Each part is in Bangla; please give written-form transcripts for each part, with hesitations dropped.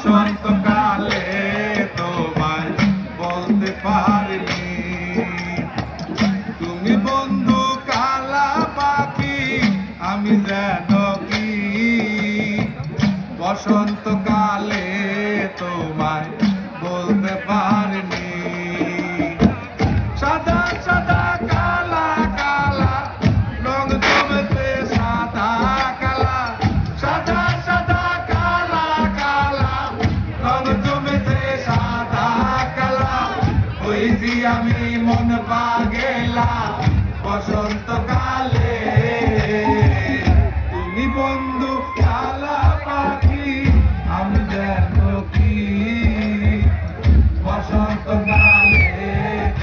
বসন্তকালে তোমায় বলতে পারিনি তুমি বন্ধু কালা পাখি আমি যেন কি বসন্তকালে তোমায় বলতে পারিনি সাদা সাদা কালা কালা রং জমেছে সাদা কালা সাদা সাদা কালা কালা রং জমেছে সাদা কালা হইছি আমি মন পাগেলা বসন্তকালে তুমি বন্ধু কালা পাখি আমি যেন কি বসন্তকালে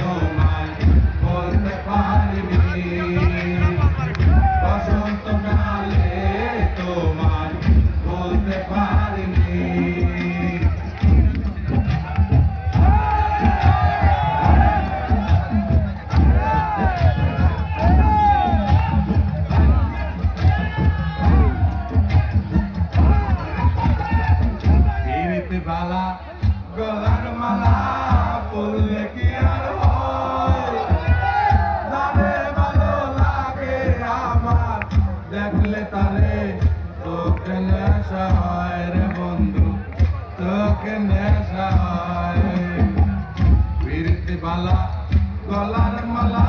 তোমায় বলতে পারিনি বসন্তকালে তোমায় বলতে পারিনি বালা গলার মালা পড়লে কি আর হয় তারে ভালো লাগে আমার দেখলে তারে তোকে নেশা হয় রে বন্ধু তোকে নেশা হয় ফিরতে বালা গলার মালা